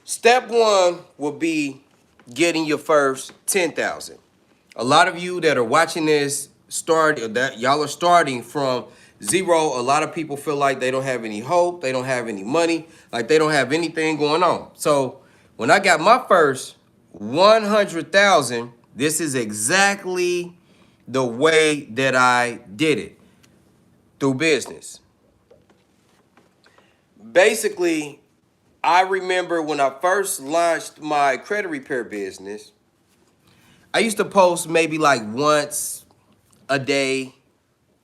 Step one will be getting your first 10,000. A lot of you that are watching this that y'all are starting from zero. A lot of people feel like they don't have any hope, they don't have any money, like they don't have anything going on. So when I got my first 100,000, this is exactly the way that I did it through business. Basically, I remember when I first launched my credit repair business, I used to post maybe like once a day,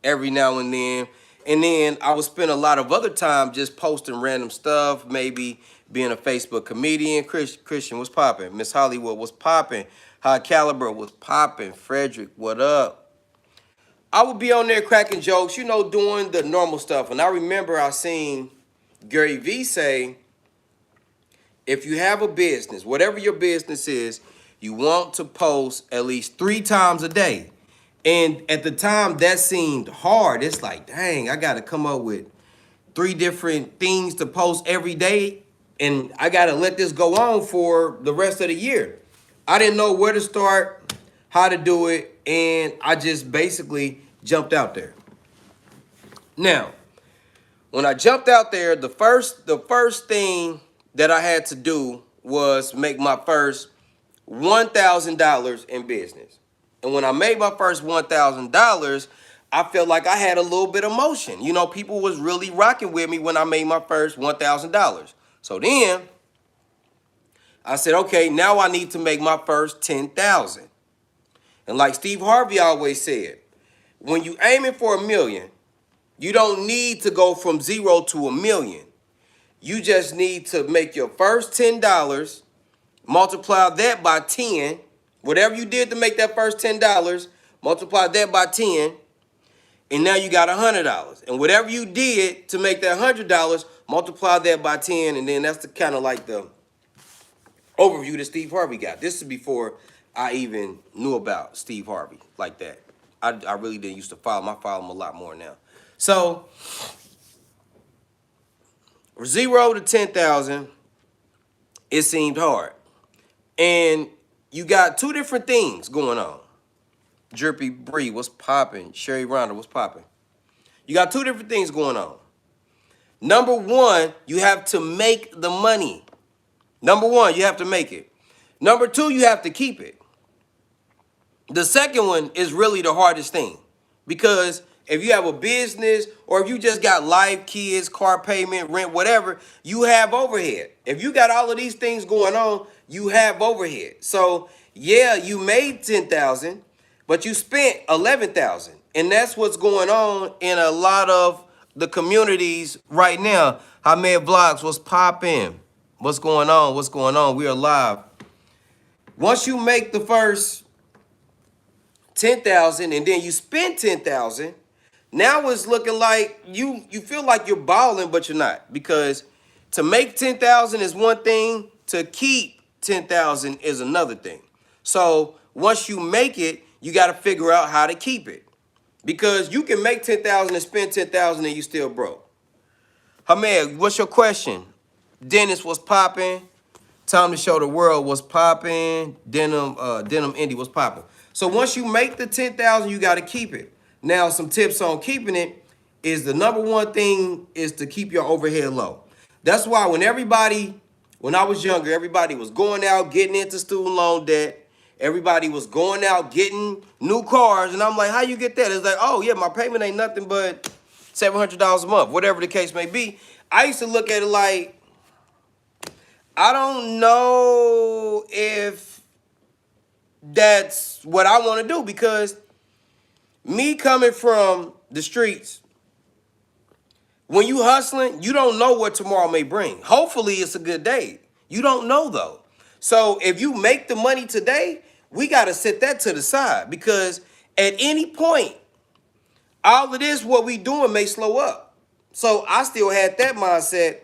every now and then. And then I would spend a lot of other time just posting random stuff, maybe being a Facebook comedian. Christian was popping. Miss Hollywood was popping. High Caliber was popping. Frederick, what up? I would be on there cracking jokes, doing the normal stuff. And I remember I seen Gary Vee say, if you have a business, whatever your business is, you want to post at least 3 times a day. And at the time, that seemed hard. It's like, dang, I got to come up with 3 different things to post every day. And I got to let this go on for the rest of the year. I didn't know where to start, how to do it. And I just basically jumped out there. Now, when I jumped out there, the first thing that I had to do was make my first $1,000 in business. And when I made my first $1,000, I felt like I had a little bit of motion. People was really rocking with me when I made my first $1,000. So then I said, okay, now I need to make my first 10,000. And like Steve Harvey always said, when you aiming for $1 million, you don't need to go from 0 to $1 million. You just need to make your first $10, multiply that by 10. Whatever you did to make that first $10, multiply that by 10, and now you got $100. And whatever you did to make that $100, multiply that by 10, and then that's the kind of like the overview that Steve Harvey got. This is before I even knew about Steve Harvey like that. I really didn't used to follow him. I follow him a lot more now. So 0 to 10,000, it seemed hard. And you got 2 different things going on. Jerpy Bree was popping. Sherry Ronda was popping. You got 2 different things going on. Number one, you have to make the money. Number one, you have to make it. Number 2, you have to keep it. The second one is really the hardest thing, because if you have a business or if you just got life, kids, car payment, rent, whatever, you have overhead. If you got all of these things going on, you have overhead. So yeah, you made 10,000, but you spent 11,000. And that's what's going on in a lot of the communities right now. Hamed Vlogs, what's popping? What's going on? What's going on? We are live. Once you make the first 10,000 and then you spend 10,000, now it's looking like you feel like you're balling, but you're not, because to make 10,000 is one thing, to keep 10,000 is another thing. So once you make it, you got to figure out how to keep it, because you can make 10,000 and spend 10,000 and you still broke. Hamed, what's your question? Dennis was popping. Time to Show the World was popping. Denim Indie was popping. So once you make the 10,000, you got to keep it. Now, some tips on keeping it is, the number one thing is to keep your overhead low. That's why when I was younger, everybody was going out getting into student loan debt. Everybody was going out getting new cars. And I'm like, how you get that? It's like, oh, yeah, my payment ain't nothing but $700 a month, whatever the case may be. I used to look at it like, I don't know if that's what I want to do, because me coming from the streets, when you hustling, you don't know what tomorrow may bring. Hopefully it's a good day. You don't know though. So if you make the money today, we got to set that to the side, because at any point, all of this, what we doing may slow up. So I still had that mindset,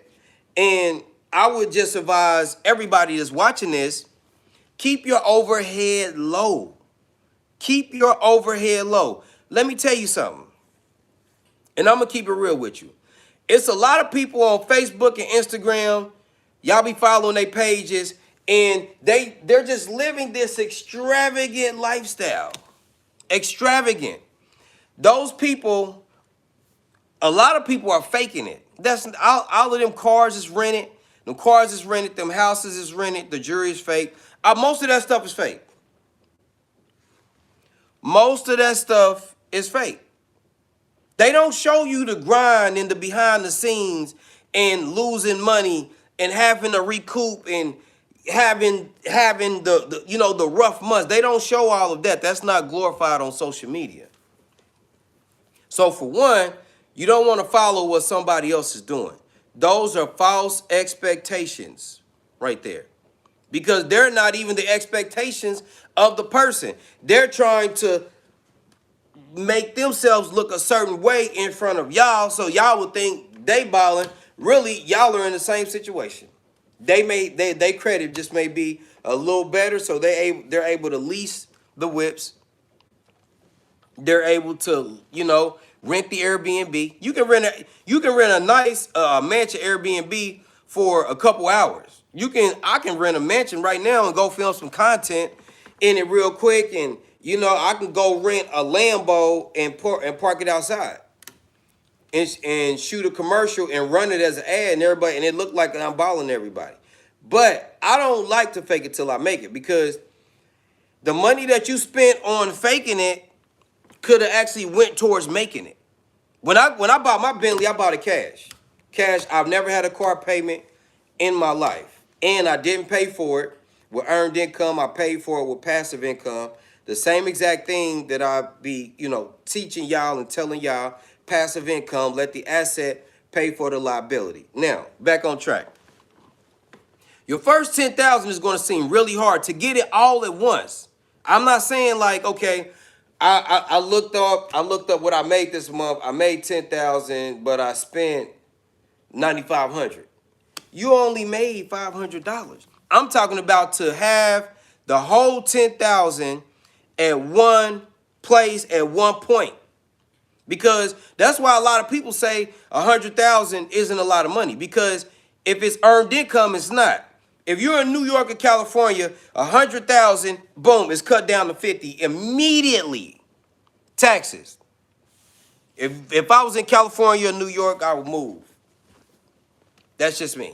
and I would just advise everybody that's watching this, keep your overhead low. Keep your overhead low. Let me tell you something, and I'm going to keep it real with you. It's a lot of people on Facebook and Instagram Y'all be following their pages, and they're just living this extravagant lifestyle. Extravagant. Those people, a lot of people are faking it. That's all of them cars is rented. Them cars is rented. Them houses is rented. The jewelry is fake. Most of that stuff is fake. Most of that stuff is fake. They don't show you the grind and the behind the scenes and losing money and having to recoup and having the rough months. They don't show all of that. That's not glorified on social media. So for one, you don't want to follow what somebody else is doing. Those are false expectations right there. Because they're not even the expectations of the person. They're trying to make themselves look a certain way in front of y'all, so y'all would think they balling. Really, y'all are in the same situation. They credit just may be a little better, so they're able to lease the whips. They're able to, rent the Airbnb. You can rent a nice mansion Airbnb for a couple hours. I can rent a mansion right now and go film some content in it real quick, and I can go rent a Lambo and park it outside and shoot a commercial and run it as an ad, and it looked like I'm balling everybody. But I don't like to fake it till I make it, because the money that you spent on faking it could have actually went towards making it. When I bought my Bentley, I bought it cash. Cash. I've never had a car payment in my life, and I didn't pay for it with earned income. I paid for it with passive income. The same exact thing that I be, teaching y'all and telling y'all: passive income. Let the asset pay for the liability. Now, back on track. Your first 10,000 is going to seem really hard to get it all at once. I'm not saying like, okay, I looked up what I made this month. I made 10,000, but I spent 9,500. You only made $500. I'm talking about to have the whole 10,000 at one place at one point. Because that's why a lot of people say 100,000 isn't a lot of money. Because if it's earned income, it's not. If you're in New York or California, 100,000, boom, is cut down to 50 immediately. Taxes. If I was in California or New York, I would move. That's just me.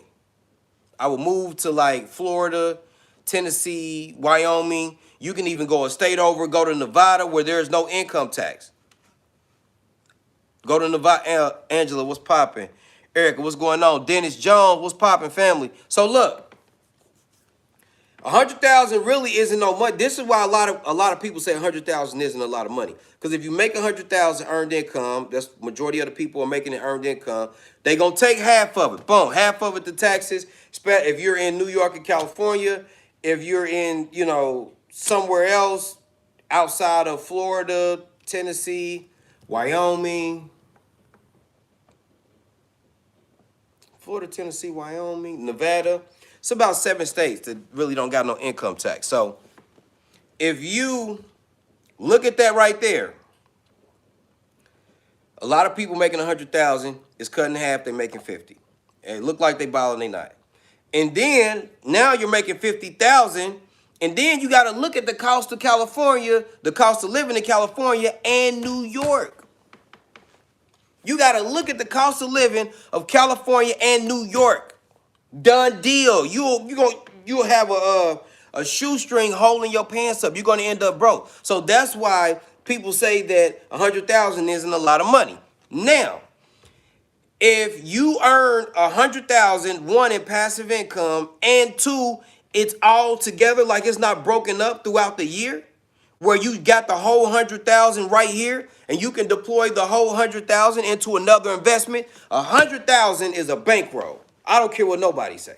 I would move to like Florida, Tennessee, Wyoming. You can even go a state over, go to Nevada where there's no income tax. Go to Nevada. Angela, what's popping? Erica, what's going on? Dennis Jones, what's popping, family? So look, 100,000 really isn't no money. This is why a lot of people say 100,000 isn't a lot of money. Because if you make 100,000 earned income, that's majority of the people are making it earned income. They gonna take half of it. Boom, half of it to taxes. If you're in New York and California, if you're in somewhere else outside of Florida, Tennessee, Wyoming, Nevada. It's about 7 states that really don't got no income tax. So if you look at that right there, a lot of people making 100,000 is cut in half. They're making 50. And it look like they balling, they not. And then now you're making 50,000, and then you got to look at the cost of California, the cost of living in California and New York. You got to look at the cost of living of California and New York. Done deal. You'll have a shoestring holding your pants up. You're gonna end up broke. So that's why people say that 100,000 isn't a lot of money. Now, if you earn 100,000, one, in passive income, and two, it's all together, like it's not broken up throughout the year, where you got the whole 100,000 right here, and you can deploy the whole 100,000 into another investment. 100,000 is a bankroll. I don't care what nobody say.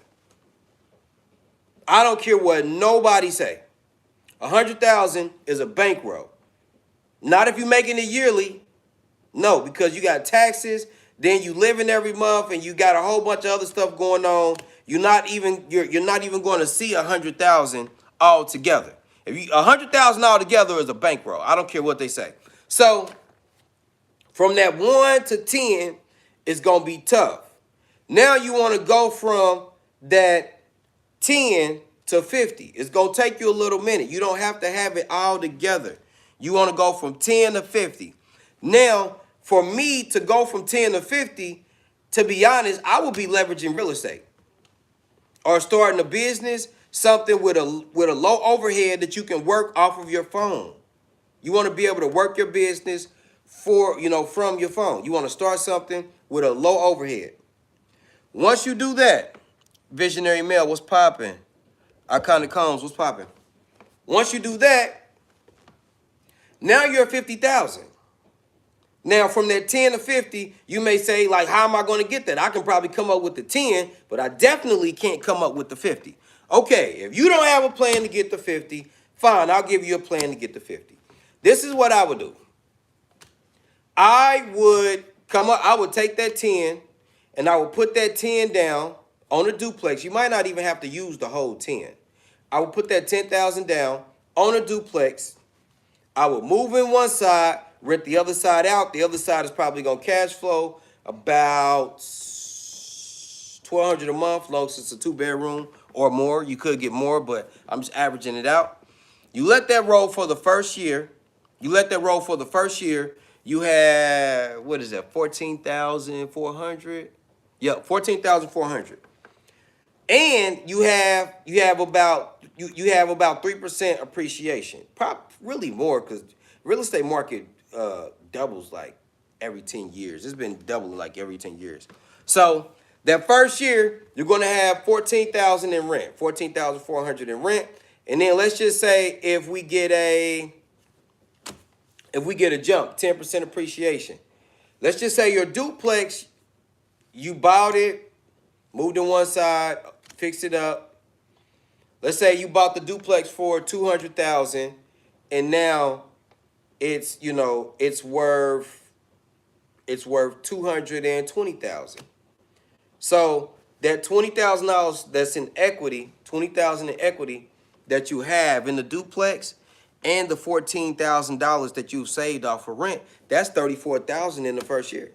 I don't care what nobody say. 100,000 is a bankroll. Not if you're making it yearly. No, because you got taxes, then you living every month, and you got a whole bunch of other stuff going on. You're not even going to see 100,000 all together. If you 100,000 all together is a bankroll. I don't care what they say. So from that 1 to 10, it's gonna be tough. Now you want to go from that 10 to 50. It's going to take you a little minute. You don't have to have it all together. You want to go from 10 to 50. Now, for me to go from 10 to 50, to be honest, I will be leveraging real estate or starting a business, something with a low overhead that you can work off of your phone. You want to be able to work your business from your phone. You want to start something with a low overhead. Once you do that, Visionary Male, what's popping? Iconic Combs, what's popping? Once you do that, now you're at 50,000. Now, from that 10 to 50, you may say, like, how am I going to get that? I can probably come up with the 10, but I definitely can't come up with the 50. Okay, if you don't have a plan to get the 50, fine, I'll give you a plan to get the 50. This is what I would do. I would take that 10, and I would put that 10 down on a duplex. You might not even have to use the whole 10. I would put that 10,000 down on a duplex. I would move in one side, rent the other side out. The other side is probably going to cash flow about $1,200 a month, long as it's a 2-bedroom or more. You could get more, but I'm just averaging it out. You let that roll for the first year. You have, what is that, 14,400? Yep, 14,400. And you have about 3% appreciation. Really more, because real estate market doubles like every 10 years. It's been doubling like every 10 years. So that first year, you're going to have 14,000 in rent, 14,400 in rent. And then let's just say if we get a jump, 10% appreciation. Let's just say your duplex, you bought it, moved on one side, fixed it up. Let's say you bought the duplex for $200,000, and now it's worth $220,000. So that $20,000 that's in equity, $20,000 in equity that you have in the duplex, and the $14,000 that you've saved off for rent, that's $34,000 in the first year.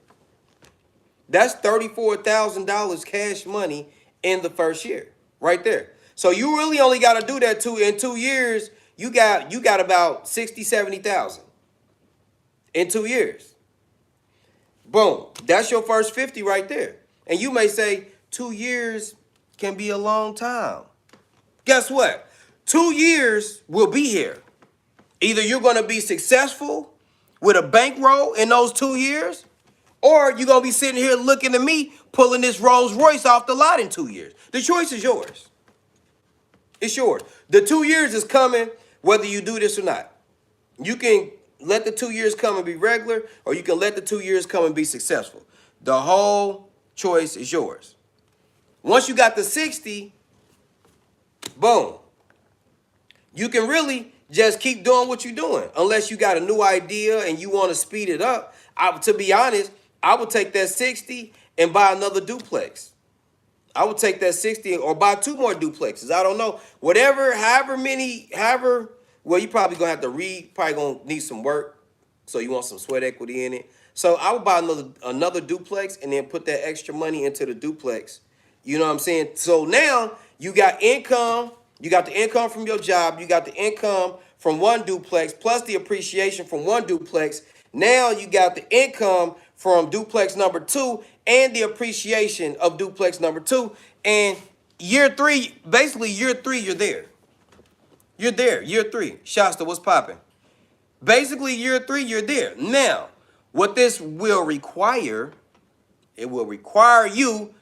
That's $34,000 cash money in the first year, right there. So you really only got to do that in 2 years. You got about 60, 70,000 in 2 years. Boom. That's your first 50 right there. And you may say 2 years can be a long time. Guess what? 2 years will be here. Either you're going to be successful with a bankroll in those 2 years, or you're going to be sitting here looking at me pulling this Rolls Royce off the lot in 2 years. The choice is yours. It's yours. The 2 years is coming whether you do this or not. You can let the 2 years come and be regular, or you can let the 2 years come and be successful. The whole choice is yours. Once you got the 60, boom. You can really just keep doing what you're doing, unless you got a new idea and you want to speed it up. To be honest, I would take that 60 and buy another duplex. I would take that 60 or buy 2 more duplexes. I don't know. Well, you probably going to have to probably going to need some work. So you want some sweat equity in it. So I would buy another duplex and then put that extra money into the duplex. You know what I'm saying? So now you got income. You got the income from your job. You got the income from one duplex plus the appreciation from one duplex. Now you got the income from duplex number 2 and the appreciation of duplex number 2. And year 3, you're there. You're there. Year 3. Shasta, what's popping? Basically, year 3, you're there. Now, what this will require, it will require you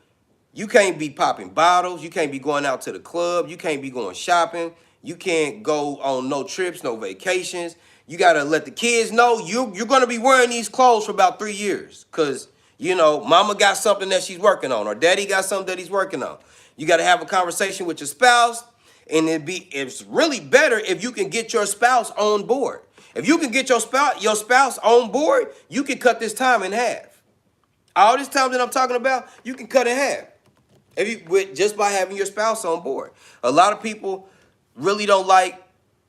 can't be popping bottles. You can't be going out to the club. You can't be going shopping. You can't go on no trips, no vacations. You got to let the kids know you're going to be wearing these clothes for about 3 years because, mama got something that she's working on or daddy got something that he's working on. You got to have a conversation with your spouse, and it's really better if you can get your spouse on board. If you can get your spouse on board, you can cut this time in half. All this time that I'm talking about, you can cut in half. Just by having your spouse on board. A lot of people really don't like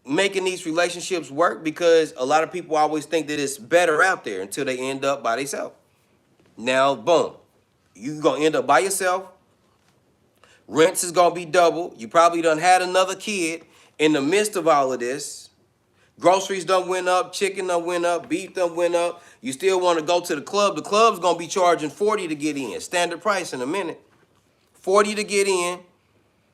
making these relationships work because a lot of people always think that it's better out there until they end up by themselves. Now, boom, you're going to end up by yourself, Rents is gonna be double. You probably done had another kid in the midst of all of this. Groceries done went up, chicken done went up, beef done went up. You still want to go to the club. The club's gonna be charging 40 to get in. Standard price in a minute. 40 to get in.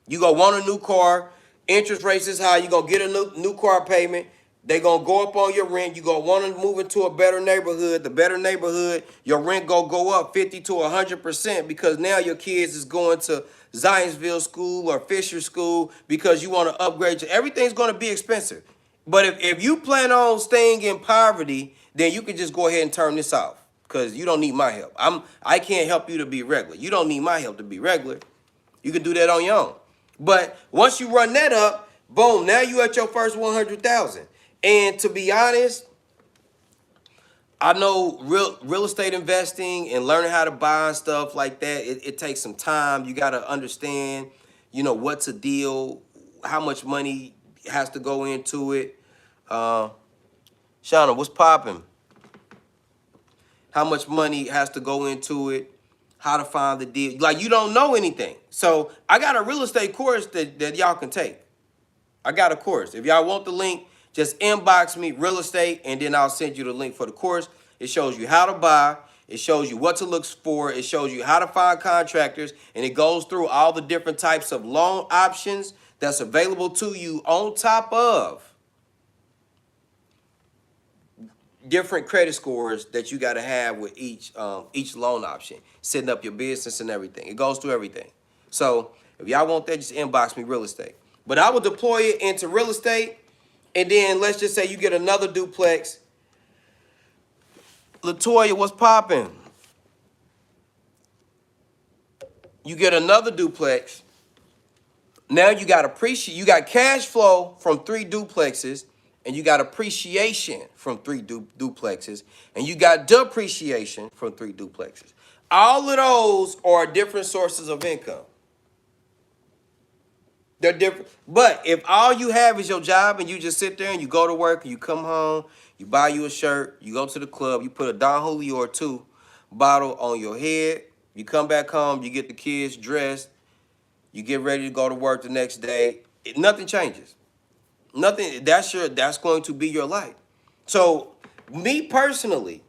You gonna want a new car. Interest rates is high. You gonna get a new car payment. They gonna go up on your rent. You gonna want to move into a better neighborhood. The better neighborhood, your rent gonna go up 50 to 100% because now your kids is going to Zionsville School or Fisher School because you want to upgrade. Everything's gonna be expensive. But if you plan on staying in poverty, then you can just go ahead and turn this off because you don't need my help. I can't help you to be regular. You don't need my help to be regular. You can do that on your own. But once you run that up, boom, now you at your first 100,000. And to be honest, I know real estate investing and learning how to buy and stuff like that, it takes some time. You got to understand, what's a deal, how much money has to go into it. Shauna, what's popping? How much money has to go into it? How to find the deal. Like, you don't know anything. So I got a real estate course that y'all can take. I got a course. If y'all want the link, just inbox me, real estate, and then I'll send you the link for the course. It shows you how to buy. It shows you what to look for. It shows you how to find contractors. And it goes through all the different types of loan options that's available to you on top of different credit scores that you got to have with each loan option, setting up your business and everything. It goes through everything. So if y'all want that, just inbox me, real estate. But I will deploy it into real estate, and then let's just say you get another duplex. Latoya, what's popping? You get another duplex. Now you got you got cash flow from 3 duplexes, and you got appreciation from 3 duplexes, and you got depreciation from 3 duplexes. All of those are different sources of income. They're different. But if all you have is your job and you just sit there and you go to work and you come home, you buy you a shirt, you go to the club, you put a Don Julio or 2 bottle on your head, you come back home, you get the kids dressed, you get ready to go to work the next day, nothing changes. Nothing. That's going to be your life. So me personally,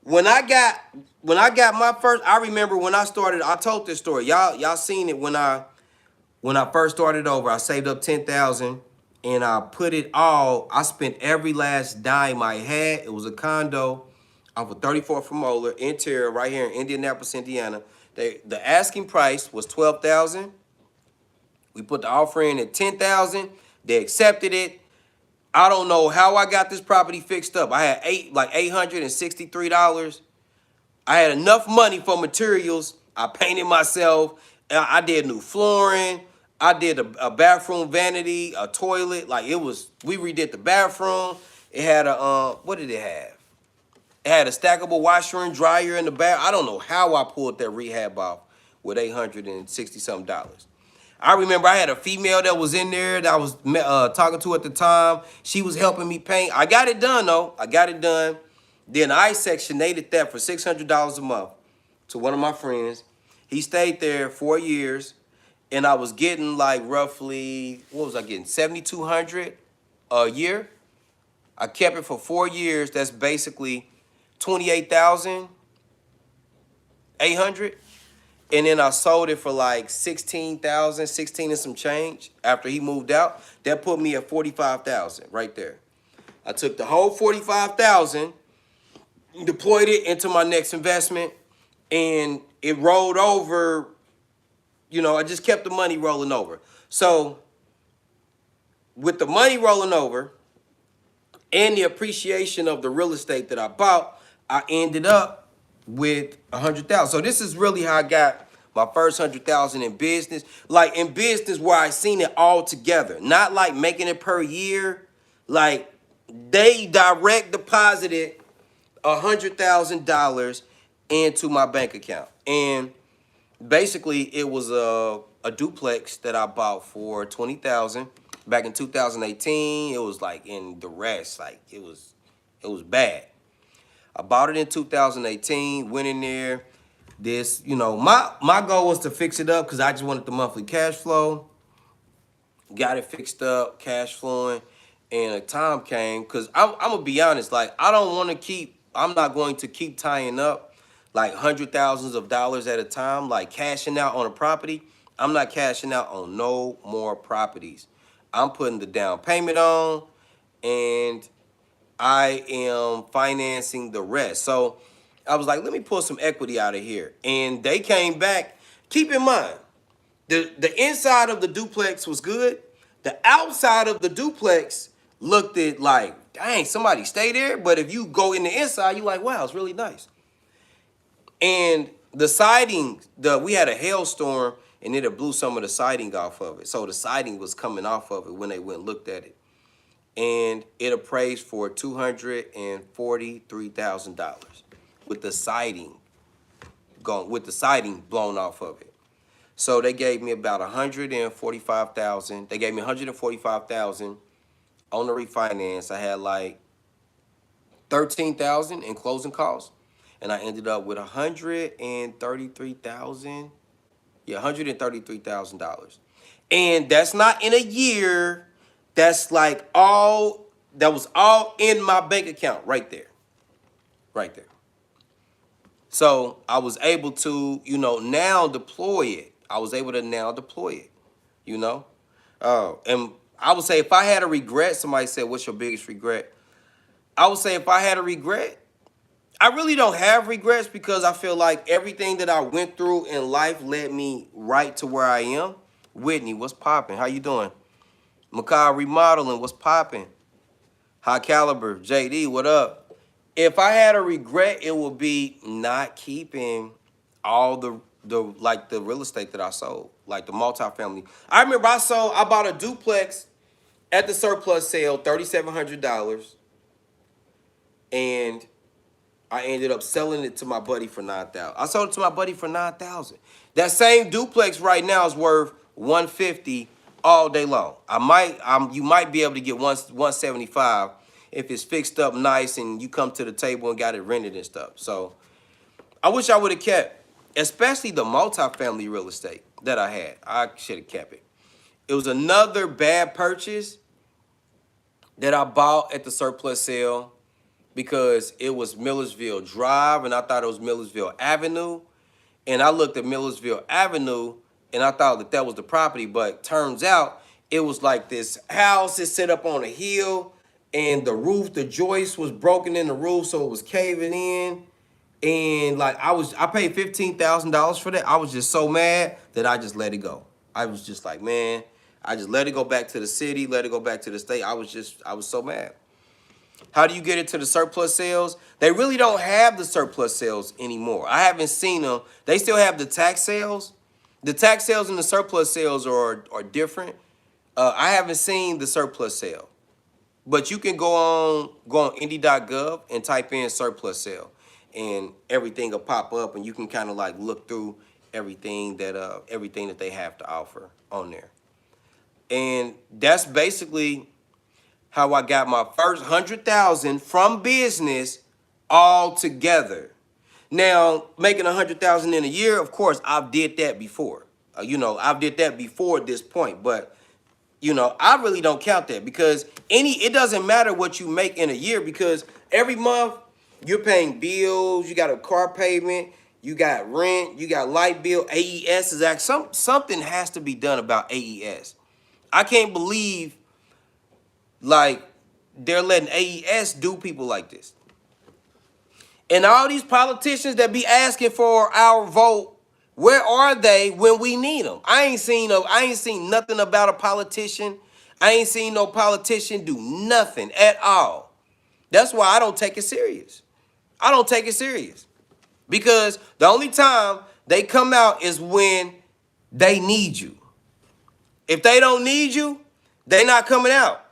when I got my first, I remember when I started, I told this story. Y'all seen it when I first started over. I saved up 10,000 and I put it all. I spent every last dime I had. It was a condo off of 34th from Moeller, interior, right here in Indianapolis, Indiana. The asking price was $12,000. We put the offer in at $10,000. They accepted it. I don't know how I got this property fixed up. I had $863. I had enough money for materials. I painted myself. I did new flooring. I did a bathroom vanity, a toilet. We redid the bathroom. It had what did it have? It had a stackable washer and dryer in the bath. I don't know how I pulled that rehab off with $860-something. I remember I had a female that was in there that I was talking to at the time. She was helping me paint. I got it done, though. I got it done. Then I sectionated that for $600 a month to one of my friends. He stayed there 4 years, and I was getting like roughly, what was I getting, $7,200 a year. I kept it for 4 years. That's basically $28,800. And then I sold it for like $16,000, 16 and some change after he moved out. That put me at $45,000 right there. I took the whole $45,000, deployed it into my next investment, and it rolled over. I just kept the money rolling over. So with the money rolling over and the appreciation of the real estate that I bought, I ended up with $100,000. So this is really how I got my first $100,000 in business. Like in business where I seen it all together. Not like making it per year. Like they direct deposited $100,000 into my bank account. And basically it was a duplex that I bought for $20,000 back in 2018. It was like in the rest. Like it was bad. I bought it in 2018, went in there, This, my goal was to fix it up because I just wanted the monthly cash flow. Got it fixed up, cash flowing, and a time came because I'm gonna be honest. Like I don't want to keep. I'm not going to keep tying up like hundred thousands of dollars at a time, like cashing out on a property. I'm not cashing out on no more properties. I'm putting the down payment on, and I am financing the rest. So I was like, let me pull some equity out of here. And they came back. Keep in mind, the inside of the duplex was good. The outside of the duplex looked at like, dang, somebody stay there. But if you go in the inside, you're like, wow, it's really nice. And the siding, we had a hailstorm and it blew some of the siding off of it. So the siding was coming off of it when they went and looked at it. And it appraised for $243,000 with the siding blown off of it. So they gave me about $145,000. They gave me $145,000 on the refinance. I had like $13,000 in closing costs, and I ended up with $133,000. Yeah, $133,000, and that's not in a year. That's like all that was all in my bank account right there, right there. So I was able to, now deploy it. I was able to now deploy it, you know? And I would say if I had a regret, somebody said, what's your biggest regret? I would say if I had a regret, I really don't have regrets because I feel like everything that I went through in life led me right to where I am. Whitney, what's popping? How you doing? Makai Remodeling, what's popping? High Caliber, JD, what up? If I had a regret, it would be not keeping all the real estate that I sold, like the multifamily. I remember I bought a duplex at the surplus sale, $3,700, and I ended up selling it to my buddy for $9,000. I sold it to my buddy for $9,000. That same duplex right now is worth $150 all day long. You might be able to get $175 if it's fixed up nice and you come to the table and got it rented and stuff. So I wish I would have kept, especially the multifamily real estate that I had. I should have kept it. It was another bad purchase that I bought at the surplus sale because it was Millersville Drive and I thought it was Millersville Avenue. And I looked at Millersville Avenue and I thought that was the property, but turns out it was like this house is set up on a hill and the roof, the joist was broken in the roof, so it was caving in. And like I paid $15,000 for that. I was just so mad that I just let it go. I was just like, man, I just let it go back to the city, let it go back to the state. I was so mad. How do you get it to the surplus sales? They really don't have the surplus sales anymore. I haven't seen them. They still have the tax sales. The tax sales and the surplus sales are different. I haven't seen the surplus sale. But you can go on Indy.gov and type in surplus sale, and everything will pop up, and you can kind of like look through everything that they have to offer on there. And that's basically how I got my first $100,000 from business all together. Now, making $100,000 in a year, of course, I've did that before. I've did that before this point, but I really don't count that because it doesn't matter what you make in a year because every month you're paying bills, you got a car payment, you got rent, you got light bill, AES is something has to be done about AES. I can't believe like they're letting AES do people like this. And all these politicians that be asking for our vote, where are they when we need them? I ain't seen nothing about a politician. I ain't seen no politician do nothing at all. That's why I don't take it serious. I don't take it serious. Because the only time they come out is when they need you. If they don't need you, they not coming out.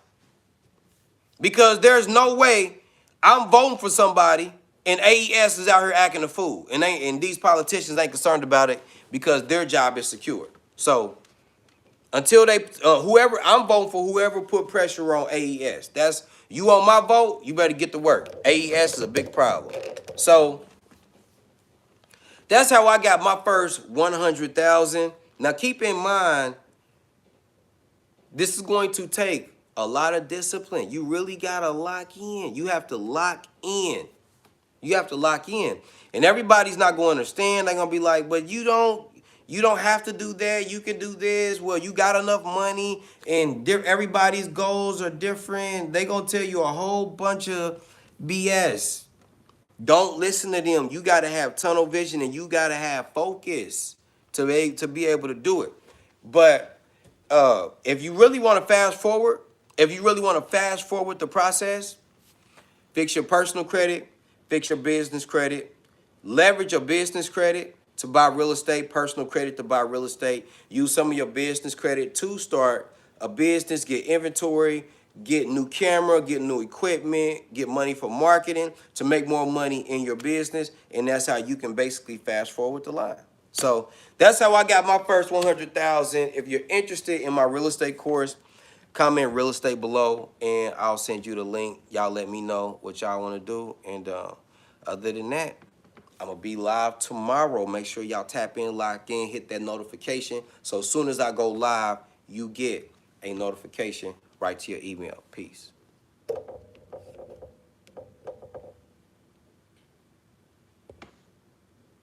Because there's no way I'm voting for somebody and AES is out here acting a fool. And these politicians ain't concerned about it because their job is secure. So until I'm voting for whoever put pressure on AES. That's you on my vote, you better get to work. AES is a big problem. So That's how I got my first 100,000. Now keep in mind, this is going to take a lot of discipline. You really gotta lock in. You have to lock in. You have to lock in. And everybody's not going to understand. They're going to be like, but you don't have to do that. You can do this. Well, you got enough money and everybody's goals are different. They going to tell you a whole bunch of BS. Don't listen to them. You got to have tunnel vision and you got to have focus to be able to do it. But if you really want to fast forward, the process, fix your personal credit, fix your business credit, leverage your business credit to buy real estate, personal credit to buy real estate. Use some of your business credit to start a business, get inventory, get new camera, get new equipment, get money for marketing to make more money in your business. And that's how you can basically fast forward the line. So that's how I got my first 100,000. If you're interested in my real estate course, comment real estate below and I'll send you the link. Y'all let me know what y'all want to do. And other than that, I'm going to be live tomorrow. Make sure y'all tap in, lock in, hit that notification. So as soon as I go live, you get a notification right to your email. Peace.